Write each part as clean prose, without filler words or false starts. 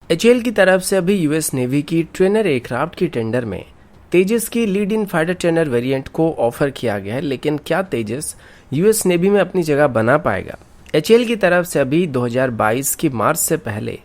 HAL की तरफ से अभी यूएस नेवी की ट्रेनर एयरक्राफ्ट की टेंडर में तेजस की lead in fighter trainer variant को ऑफर किया गया है, लेकिन क्या तेजस यूएस नेवी में अपनी जगह बना पाएगा? एचएएल की तरफ से अभी 2022 की मार्च से पहले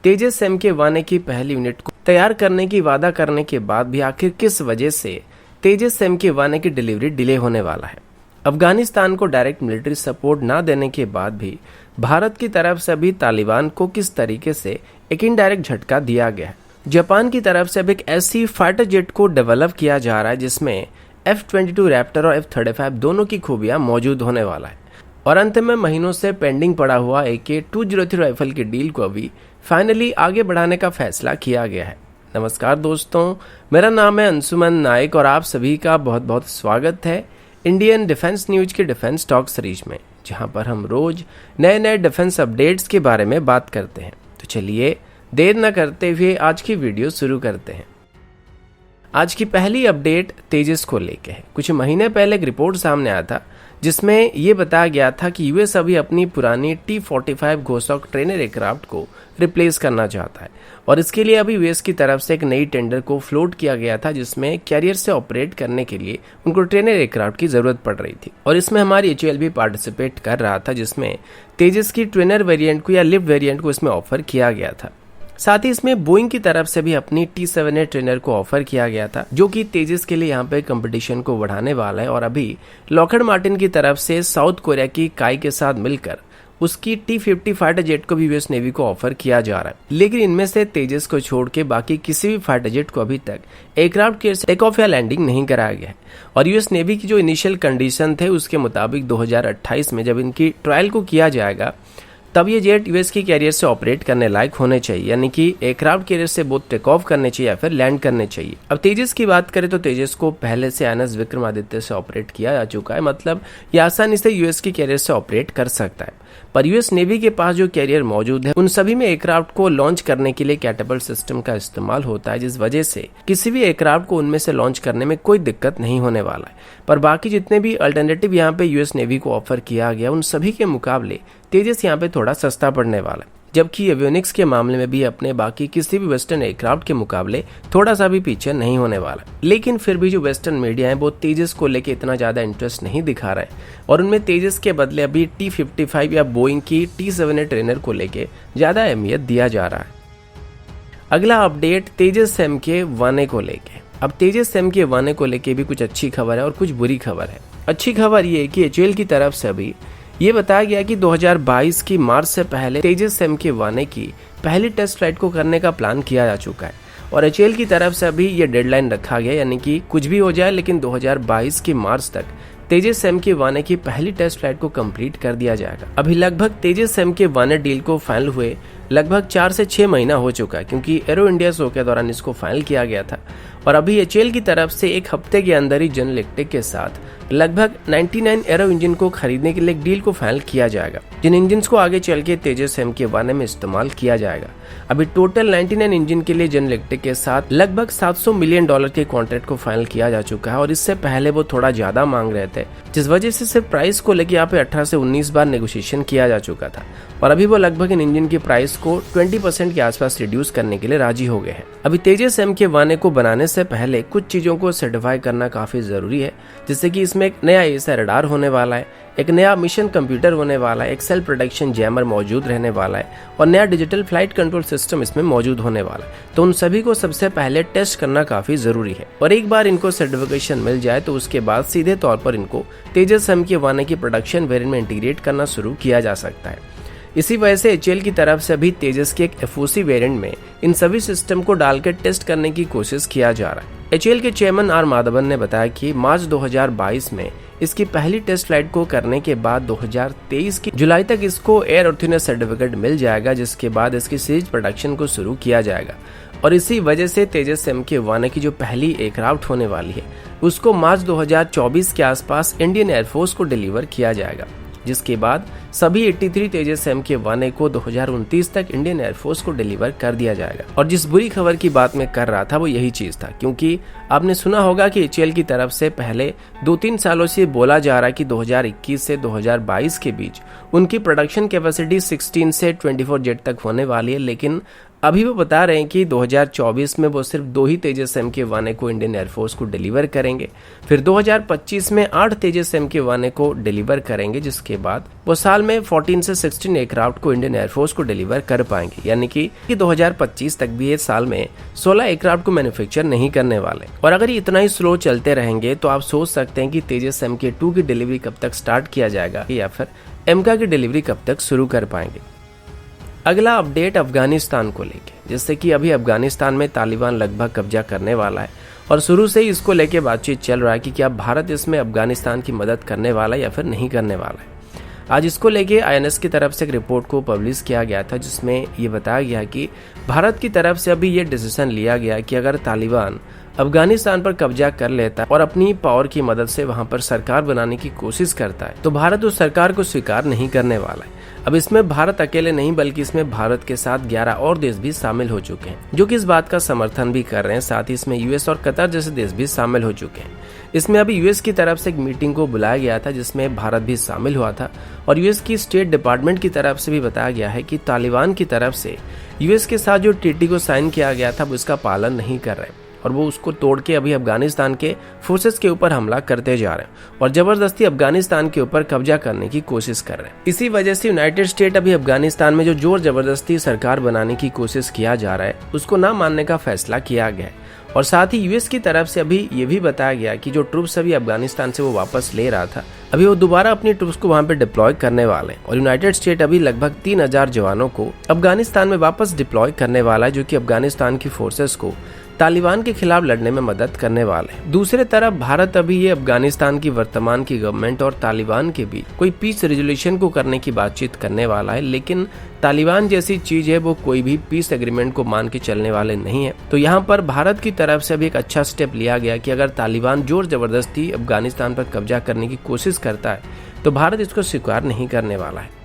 तेजस MK-1A की पहली यूनिट को तैयार करने की वादा करने के बाद भी आखिर किस वजह से तेजस MK-1A की डिलीवरी डिले होने वाला है? अफगानिस्तान को डायरेक्ट मिलिट्री सपोर्ट ना देने के बाद भी भारत की तरफ से अभी तालिबान को किस तरीके से एक इनडायरेक्ट झटका दिया गया है? जापान की तरफ से अब एक ऐसी फाइटर जेट को डेवलप किया जा रहा है जिसमें F-22 रैप्टर और F-35 दोनों की खूबियां मौजूद होने वाला है। और अंत में महीनों से पेंडिंग पड़ा हुआ AK-203 राइफल की डील को अभी फाइनली आगे बढ़ाने का फैसला किया गया है। नमस्कार दोस्तों, मेरा नाम है अंशुमन नायक और आप सभी का बहुत बहुत स्वागत है इंडियन डिफेंस न्यूज के डिफेंस टॉक सीरीज में, जहां पर हम रोज नए नए डिफेंस अपडेट्स के बारे में बात करते हैं। तो चलिए देर न करते हुए आज की वीडियो शुरू करते हैं। आज की पहली अपडेट तेजस को लेके है। कुछ महीने पहले एक रिपोर्ट सामने आया था जिसमें ये बताया गया था कि यूएस अभी अपनी पुरानी T-45 घोसॉक ट्रेनर एयरक्राफ्ट को रिप्लेस करना चाहता है और इसके लिए अभी यूएस की तरफ से एक नई टेंडर को फ्लोट किया गया था जिसमें कैरियर से ऑपरेट करने के लिए उनको ट्रेनर एयरक्राफ्ट की जरूरत पड़ रही थी और इसमें हमारी एचएएल भी पार्टिसिपेट कर रहा था, जिसमें तेजस की ट्रेनर वेरिएंट को या लिफ्ट वेरिएंट को इसमें ऑफर किया गया था। साथ ही इसमें बोइंग की तरफ से भी अपनी T-7A ट्रेनर को ऑफर किया गया था, जो कि तेजस के लिए यहाँ पे कंपटीशन को बढ़ाने वाला है। और अभी लॉकहीड मार्टिन की तरफ से साउथ कोरिया की काई के साथ मिलकर उसकी T-50 फाइटर जेट को भी यूएस नेवी को ऑफर किया जा रहा है। लेकिन इनमें से तेजस को छोड़ के बाकी किसी भी फाइटर जेट को अभी तक एयरक्राफ्ट के टेक ऑफ या लैंडिंग नहीं कराया गया है। और यूएस नेवी की जो इनिशियल कंडीशन थे उसके मुताबिक 2028 में जब इनकी ट्रायल को किया जाएगा तब ये जेट यूएस की कैरियर से ऑपरेट करने लायक होने चाहिए, यानी कि एयरक्राफ्ट कैरियर से बोथ टेक ऑफ करने चाहिए या फिर लैंड करने चाहिए। अब तेजस की बात करें तो तेजस को पहले से INS विक्रमादित्य से ऑपरेट किया जा चुका है, मतलब ये आसानी से यूएस की कैरियर से ऑपरेट कर सकता है। पर यूएस नेवी के पास जो कैरियर मौजूद है उन सभी में एयरक्राफ्ट को लॉन्च करने के लिए कैटेपल्ट सिस्टम का इस्तेमाल होता है, जिस वजह से किसी भी एयरक्राफ्ट को उनमें से लॉन्च करने में कोई दिक्कत नहीं होने वाला है। पर बाकी जितने भी अल्टरनेटिव यहाँ पे यूएस नेवी को ऑफर किया गया उन सभी के मुकाबले तेजस यहाँ पे थोड़ा सस्ता पड़ने वाला है, जबकि एवियोनिक्स के मामले में भी अपने बाकी किसी भी वेस्टर्न एयरक्राफ्ट के मुकाबले थोड़ा सा भी पीछे नहीं होने वाला। लेकिन फिर भी जो वेस्टर्न मीडिया है वो तेजस को लेके इतना ज्यादा इंटरेस्ट नहीं दिखा रहा है और उनमें तेजस के बदले अभी T-55 या बोइंग की T-7A ट्रेनर को लेके ज्यादा अहमियत दिया जा रहा है। अगला अपडेट तेजस MK-1A को लेके। अब तेजस MK-1A को लेके भी कुछ अच्छी खबर है और कुछ बुरी खबर है। अच्छी खबर ये है कि एचएएल की तरफ से अभी ये बताया गया कि 2022 की मार्च से पहले तेजस MK-1A की पहली टेस्ट फ्लाइट को करने का प्लान किया जा चुका है और एचएएल की तरफ से अभी ये डेडलाइन रखा गया, यानी कि कुछ भी हो जाए लेकिन 2022 की मार्च तक तेजस MK-1A की पहली टेस्ट फ्लाइट को कंप्लीट कर दिया जाएगा। अभी लगभग तेजस MK-1A डील को फाइनल हुए लगभग 4 से 6 महीना हो चुका है, क्योंकि एरो इंडिया शो के दौरान इसको फाइनल किया गया था और अभी एचएएल की तरफ से एक हफ्ते के अंदर ही जनरल इलेक्ट्रिक के साथ लगभग 99 एरो इंजन को खरीदने के लिए एक डील को फाइनल किया जाएगा, जिन इंजन को आगे चल के तेजस MK-1A में इस्तेमाल किया जाएगा। अभी टोटल 99 इंजन के लिए जनरल इलेक्ट्रिक के साथ लगभग $700 मिलियन के कॉन्ट्रैक्ट को फाइनल किया जा चुका है और इससे पहले वो थोड़ा ज्यादा मांग रहे थे, जिस वजह से सिर्फ प्राइस को लेकर यहाँ पे 18 से 19 बार नेगोशिएशन किया जा चुका था और अभी वो लगभग इन इंजन की प्राइस को 20% के आसपास रिड्यूस करने के लिए राजी हो गए हैं। अभी तेजस MK-1A को बनाने से पहले कुछ चीजों को सर्टिफाई करना काफी जरूरी है, जैसे कि इसमें एक नया AESA रडार होने वाला है, एक नया मिशन कंप्यूटर होने वाला है, एक सेल्फ प्रोडक्शन जैमर मौजूद रहने वाला है और नया डिजिटल फ्लाइट कंट्रोल सिस्टम इसमें मौजूद होने वाला है। तो उन सभी को सबसे पहले टेस्ट करना काफी जरूरी है और एक बार इनको सर्टिफिकेशन मिल जाए तो उसके बाद सीधे तौर पर इनको तेजस MK-1A की प्रोडक्शन वेरिएंट में इंटीग्रेट करना शुरू किया जा सकता है। इसी वजह से एचएएल की तरफ से अभी तेजस के एक FOC वेरिएंट में इन सभी सिस्टम को डालकर टेस्ट करने की कोशिश किया जा रहा है। एचएएल के चेयरमैन R माधवन ने बताया कि मार्च 2022 में इसकी पहली टेस्ट फ्लाइट को करने के बाद 2023 की जुलाई तक इसको एयर वर्थिनेस सर्टिफिकेट मिल जाएगा, जिसके बाद इसकी सीरीज प्रोडक्शन को शुरू किया जाएगा। और इसी वजह से तेजस MK-1A की जो पहली एयरक्राफ्ट होने वाली है उसको मार्च 2024 के आसपास इंडियन एयरफोर्स को डिलीवर किया जाएगा, जिसके बाद सभी 83 तेजस MK-1A को 2029 तक इंडियन एयरफोर्स को डिलीवर कर दिया जाएगा। और जिस बुरी खबर की बात मैं कर रहा था वो यही चीज था, क्योंकि आपने सुना होगा कि एचएएल की तरफ से पहले 2-3 सालों से बोला जा रहा है कि 2021 से 2022 के बीच उनकी प्रोडक्शन कैपेसिटी 16 से 24 जेट तक होने वाली है, लेकिन अभी वो बता रहे हैं कि 2024 में वो सिर्फ 2 ही तेजस MK-1A को इंडियन एयरफोर्स को डिलीवर करेंगे, फिर 2025 में 8 तेजस MK-1A को डिलीवर करेंगे, जिसके बाद वो साल में 14 से 16 एयरक्राफ्ट को इंडियन एयरफोर्स को डिलीवर कर पाएंगे। यानी कि 2025 तक भी ये साल में 16 एयरक्राफ्ट को मैन्युफैक्चर नहीं करने वाले। और अगर ये इतना ही स्लो चलते रहेंगे तो आप सोच सकते हैं कि तेजस MK-2 की डिलीवरी कब तक स्टार्ट किया जाएगा या फिर MK की डिलीवरी कब तक शुरू कर पाएंगे। अगला अपडेट अफगानिस्तान को लेके, जिससे कि अभी अफगानिस्तान में तालिबान लगभग कब्जा करने वाला है और शुरू से ही इसको लेके बातचीत चल रहा है कि क्या भारत इसमें अफगानिस्तान की मदद करने वाला है या फिर नहीं करने वाला है। आज इसको लेके INS की तरफ से एक रिपोर्ट को पब्लिश किया गया था, जिसमें ये बताया गया कि भारत की तरफ से अभी ये डिसीजन लिया गया कि अगर तालिबान अफगानिस्तान पर कब्जा कर लेता है और अपनी पावर की मदद से वहां पर सरकार बनाने की कोशिश करता है तो भारत उस सरकार को स्वीकार नहीं करने वाला है। अब इसमें भारत अकेले नहीं बल्कि इसमें भारत के साथ 11 और देश भी शामिल हो चुके हैं, जो कि इस बात का समर्थन भी कर रहे हैं। साथ ही इसमें US और कतर जैसे देश भी शामिल हो चुके हैं। इसमें अभी US की तरफ से एक मीटिंग को बुलाया गया था, जिसमें भारत भी शामिल हुआ था और US की स्टेट डिपार्टमेंट की तरफ से भी बताया गया है कि तालिबान की तरफ से US के साथ जो ट्रीटी को साइन किया गया था वो इसका पालन नहीं कर रहे और वो उसको तोड़ के अभी अफगानिस्तान के फोर्सेस के ऊपर हमला करते जा रहे हैं और जबरदस्ती अफगानिस्तान के ऊपर कब्जा करने की कोशिश कर रहे हैं। इसी वजह से यूनाइटेड स्टेट अभी अफगानिस्तान में जो जोर जबरदस्ती सरकार बनाने की कोशिश किया जा रहा है उसको ना मानने का फैसला किया गया है। और साथ ही US की तरफ से अभी ये भी बताया गया कि जो ट्रूप्स अभी अफगानिस्तान से वो वापस ले रहा था, अभी वो दोबारा अपनी ट्रूप्स को वहां पे डिप्लॉय करने वाले हैं और यूनाइटेड स्टेट अभी लगभग 3000 जवानों को अफगानिस्तान में वापस डिप्लॉय करने वाला है, जो कि अफगानिस्तान की फोर्सेस को तालिबान के खिलाफ लड़ने में मदद करने वाले हैं। दूसरे तरफ भारत अभी ये अफगानिस्तान की वर्तमान की गवर्नमेंट और तालिबान के बीच कोई पीस रेजोल्यूशन को करने की बातचीत करने वाला है, लेकिन तालिबान जैसी चीज है वो कोई भी पीस एग्रीमेंट को मान के चलने वाले नहीं है। तो यहाँ पर भारत की तरफ से भी एक अच्छा स्टेप लिया गया कि अगर तालिबान जोर जबरदस्ती अफगानिस्तान पर कब्जा करने की कोशिश करता है तो भारत इसको स्वीकार नहीं करने वाला है।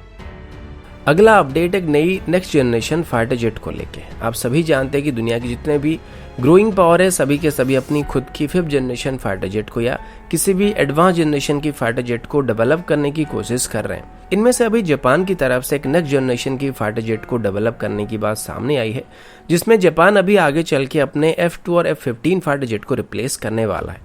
अगला अपडेट एक नई नेक्स्ट जनरेशन फाइटर जेट को लेके। आप सभी जानते हैं कि दुनिया के जितने भी ग्रोइंग पावर है सभी के सभी अपनी खुद की 5th जनरेशन फाइटर जेट को या किसी भी एडवांस जनरेशन की फाइटर जेट को डेवलप करने की कोशिश कर रहे हैं। इनमें से अभी जापान की तरफ से एक नेक्स्ट जनरेशन की फाइटर जेट को डेवलप करने की बात सामने आई है, जिसमें जापान अभी आगे चल के अपने F2 और F-15 फाइटर जेट को रिप्लेस करने वाला है।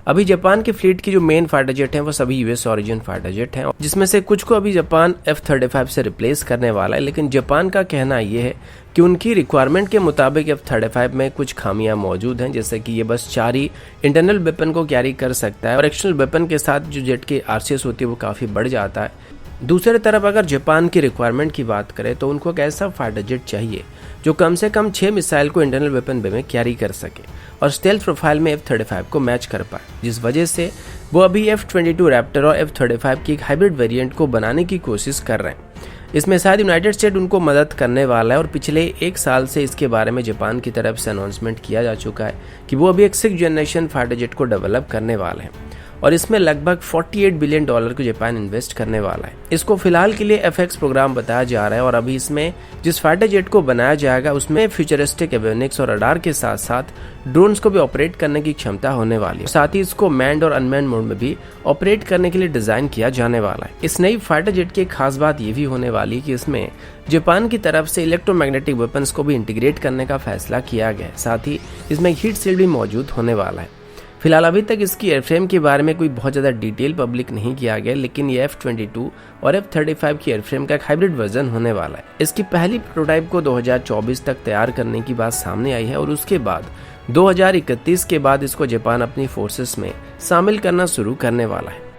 अभी जापान की फ्लीट की जो मेन फाइटर जेट हैं वो सभी US ओरिजिन फाइटर जेट हैं, जिसमें से कुछ को अभी जापान F-35 से रिप्लेस करने वाला है। लेकिन जापान का कहना ये है कि उनकी रिक्वायरमेंट के मुताबिक F-35 में कुछ खामियां मौजूद हैं, जैसे कि ये बस 4 ही इंटरनल वेपन को कैरी कर सकता है और एक्सटर्नल वेपन के साथ जो जेट की RCS होती है वो काफ़ी बढ़ जाता है। दूसरी तरफ अगर जापान की रिक्वायरमेंट की बात करें तो उनको एक ऐसा फाइटर जेट चाहिए जो कम से कम 6 मिसाइल को इंटरनल वेपन बे में कैरी कर सके और स्टेल्थ प्रोफाइल में F-35 को मैच कर पाए, जिस वजह से वो अभी F-22 रैप्टर और F-35 की एक हाइब्रिड वेरिएंट को बनाने की कोशिश कर रहे हैं। इसमें शायद यूनाइटेड स्टेट उनको मदद करने वाला है और पिछले 1 साल से इसके बारे में जापान की तरफ से अनाउंसमेंट किया जा चुका है कि वो अभी एक 6th जनरेशन फाइटर जेट को डेवलप करने वाले हैं और इसमें लगभग $48 बिलियन को जापान इन्वेस्ट करने वाला है। इसको फिलहाल के लिए FX प्रोग्राम बताया जा रहा है और अभी इसमें जिस फाइटर जेट को बनाया जाएगा उसमें फ्यूचरिस्टिक एवियोनिक्स और रडार के साथ साथ ड्रोन्स को भी ऑपरेट करने की क्षमता होने वाली है। साथ ही इसको मैन्ड और अनमैन्ड मोड में भी ऑपरेट करने के लिए डिजाइन किया जाने वाला है। इस नई फाइटर जेट की एक खास बात ये भी होने वाली है कि इसमें जापान की तरफ से इलेक्ट्रोमैग्नेटिक वेपन्स को भी इंटीग्रेट करने का फैसला किया गया है। साथ ही इसमें हीट शील्ड भी मौजूद होने वाला है। फिलहाल अभी तक इसकी एयरफ्रेम के बारे में कोई बहुत ज़्यादा डिटेल पब्लिक नहीं किया गया, लेकिन ये F-22 और F-35 की एयरफ्रेम का एक हाइब्रिड वर्जन होने वाला है। इसकी पहली प्रोटोटाइप को 2024 तक तैयार करने की बात सामने आई है और उसके बाद 2031 के बाद इसको जापान अपनी फोर्सेस में शामिल करना शुरू करने वाला है।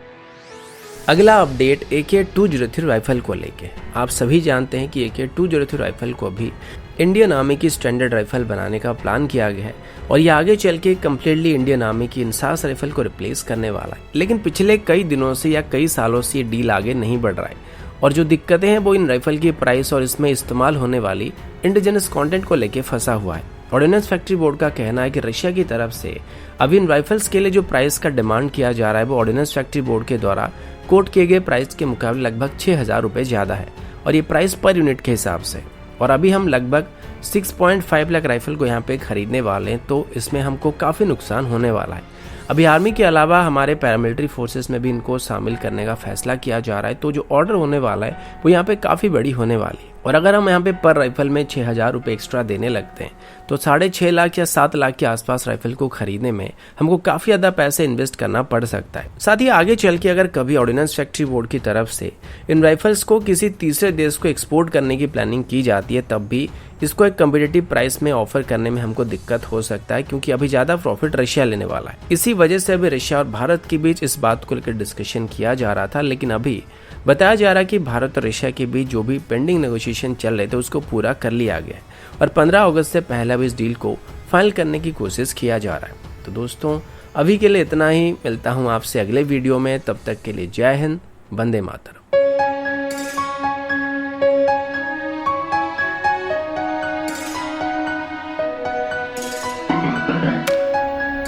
अगला अपडेट AK-203 राइफल को लेके। आप सभी जानते हैं कि AK-203 राइफल को भी इंडियन आर्मी की स्टैंडर्ड राइफल बनाने का प्लान किया गया है और ये आगे चल के कम्प्लीटली इंडियन आर्मी की इंसास राइफल को रिप्लेस करने वाला है। लेकिन पिछले कई दिनों से या कई सालों से ये डील आगे नहीं बढ़ रहा है और जो दिक्कतें हैं वो इन राइफल की प्राइस और इसमें इस्तेमाल होने वाली इंडिजिनस कंटेंट को लेके फंसा हुआ है। ऑर्डिनेंस फैक्ट्री बोर्ड का कहना है कि रशिया की तरफ से अभी इन राइफल्स के लिए जो प्राइस का डिमांड किया जा रहा है वो ऑर्डिनेंस फैक्ट्री बोर्ड के द्वारा कोट किए गए प्राइस के मुकाबले लगभग 6000 रुपये ज़्यादा है और ये प्राइस पर यूनिट के हिसाब से। और अभी हम लगभग 6.5 लाख राइफल को यहाँ पे खरीदने वाले हैं, तो इसमें हमको काफ़ी नुकसान होने वाला है। अभी आर्मी के अलावा हमारे पैरामिलिट्री फोर्सेस में भी इनको शामिल करने का फैसला किया जा रहा है, तो जो ऑर्डर होने वाला है वो यहाँ पे काफ़ी बड़ी होने वाली है। और अगर हम यहाँ पे पर राइफल में 6,000 रुपये एक्स्ट्रा देने लगते हैं तो 6.5 लाख या 7 लाख के आसपास राइफल को खरीदने में हमको काफ़ी ज़्यादा पैसे इन्वेस्ट करना पड़ सकता है। साथ ही आगे चल के अगर कभी ऑर्डिनेंस फैक्ट्री बोर्ड की तरफ से इन राइफल्स को किसी तीसरे देश को एक्सपोर्ट करने की प्लानिंग की जाती है, तब भी इसको एक कम्पिटिटिव प्राइस में ऑफर करने में हमको दिक्कत हो सकता है, क्योंकि अभी ज़्यादा प्रॉफिट रशिया लेने वाला है। इसी वजह से अभी रशिया और भारत के बीच इस बात को लेकर डिस्कशन किया जा रहा था, लेकिन अभी बताया जा रहा है कि भारत और रशिया के बीच जो भी पेंडिंग नेगोशिएशन चल रहे थे उसको पूरा कर लिया गया है और 15 अगस्त से पहले भी इस डील को फाइनल करने की कोशिश किया जा रहा है। तो दोस्तों, अभी के लिए इतना ही। मिलता हूँ आपसे अगले वीडियो में, तब तक के लिए जय हिंद, वंदे मातरम।